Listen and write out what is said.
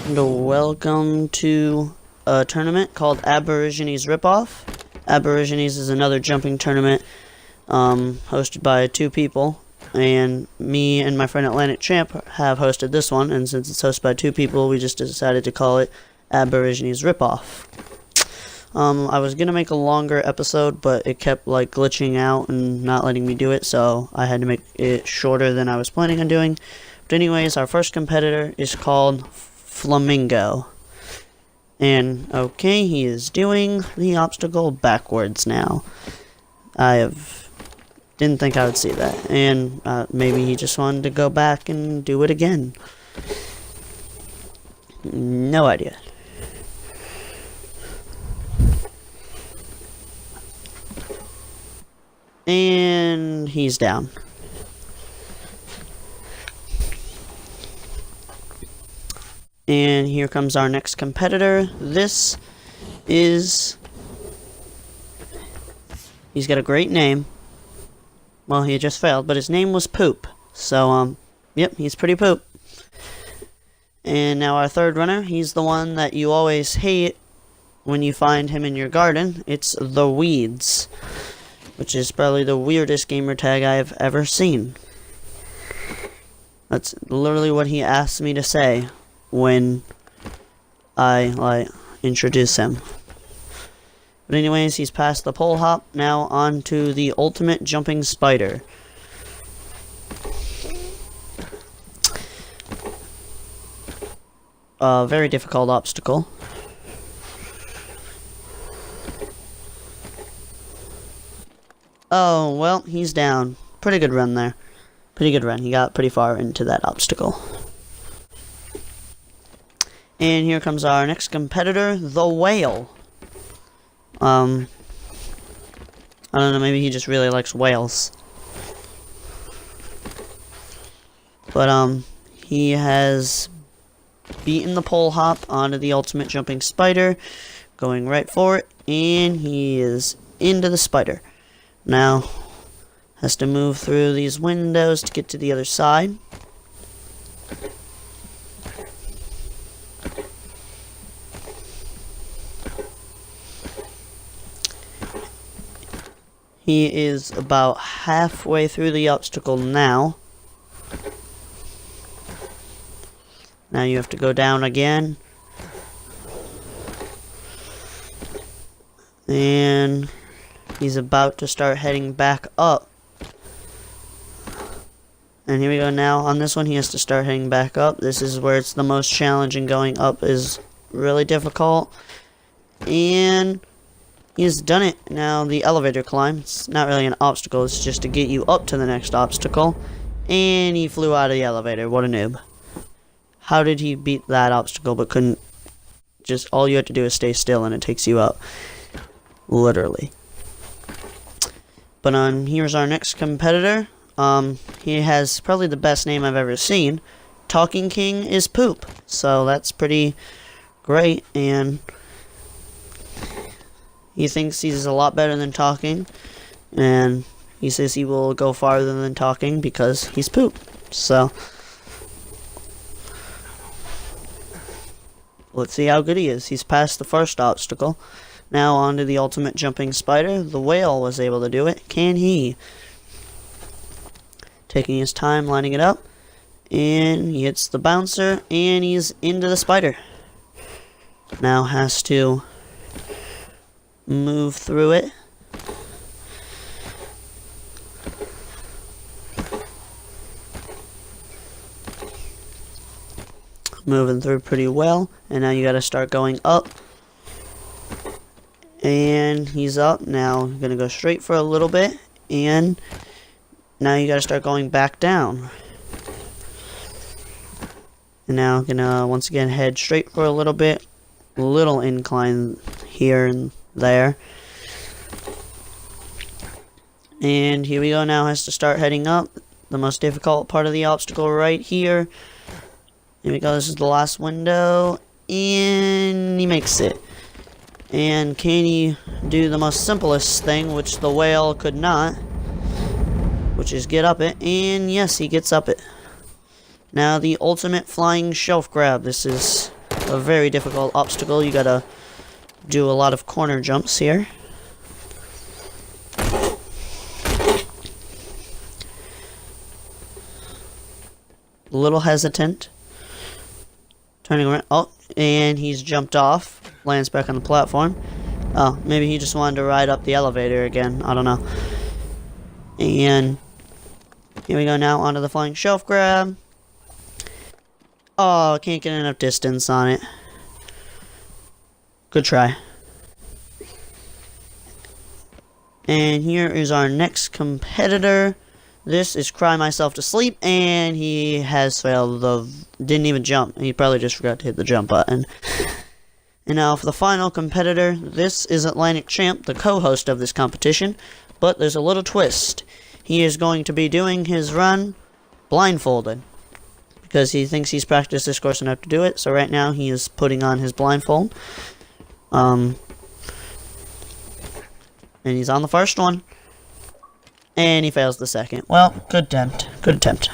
and welcome to a tournament called Aborigines Ripoff. Aborigines is another jumping tournament hosted by two people, and me and my friend Atlantic Champ have hosted this one, and since it's hosted by two people, we just decided to call it Aborigines Ripoff. I was gonna make a longer episode, but it kept glitching out and not letting me do it, so I had to make it shorter than I was planning on doing. But anyways, our first competitor is called Flamingo. And okay, he is doing the obstacle backwards now. Didn't think I would see that, and maybe he just wanted to go back and do it again. No idea. And he's down. And here comes our next competitor. He's got a great name. Well, he just failed, but his name was Poop. So, yep, he's pretty poop. And now our third runner, he's the one that you always hate when you find him in your garden. It's the Weeds, which is probably the weirdest gamer tag I've ever seen. That's literally what he asked me to say when I, introduce him. But anyways, he's past the pole hop, now on to the ultimate jumping spider. A very difficult obstacle. Oh, well, he's down. Pretty good run there. Pretty good run. He got pretty far into that obstacle. And here comes our next competitor, the Whale. I don't know, maybe he just really likes whales. But, he has beaten the pole hop onto the ultimate jumping spider, going right for it, and he is into the spider. Now, has to move through these windows to get to the other side. He is about halfway through the obstacle now. Now you have to go down again. And he's about to start heading back up. And here we go now. On this one, he has to start heading back up. This is where it's the most challenging. Going up is really difficult. And he's done it. Now the elevator climb. It's not really an obstacle. It's just to get you up to the next obstacle. And he flew out of the elevator. What a noob. How did he beat that obstacle but couldn't? Just all you have to do is stay still and it takes you up. Literally. But here's our next competitor. He has probably the best name I've ever seen. Talking King is Poop. So that's pretty great, and he thinks he's a lot better than Talking, and he says he will go farther than Talking because he's Poop. So let's see how good he is. He's passed the first obstacle. Now on to the ultimate jumping spider. The Whale was able to do it. Can he? Taking his time, lining it up. And he hits the bouncer, and he's into the spider. Now has to move through it. Moving through pretty well. And now you gotta start going up. And he's up. Now gonna go straight for a little bit. And now you gotta start going back down. And now gonna once again head straight for a little bit. Little incline here and there. And here we go. Now has to start heading up. The most difficult part of the obstacle right here. Here we go. This is the last window. And he makes it. And can he do the most simplest thing, which the Whale could not, which is get up it, and yes, he gets up it. Now the ultimate flying shelf grab. This is a very difficult obstacle. You gotta do a lot of corner jumps here. A little hesitant. Turning around. Oh, and he's jumped off. Lands back on the platform. Oh, maybe he just wanted to ride up the elevator again. I don't know. And here we go now onto the flying shelf grab. Oh, can't get enough distance on it. Good try. And here is our next competitor. This is Cry Myself to Sleep, and he has failed didn't even jump. He probably just forgot to hit the jump button. And now for the final competitor, this is Atlantic Champ, the co-host of this competition, but there's a little twist. He is going to be doing his run blindfolded, because he thinks he's practiced this course enough to do it, so right now he is putting on his blindfold. And he's on the first one. And he fails the second. Well, good attempt. Good attempt.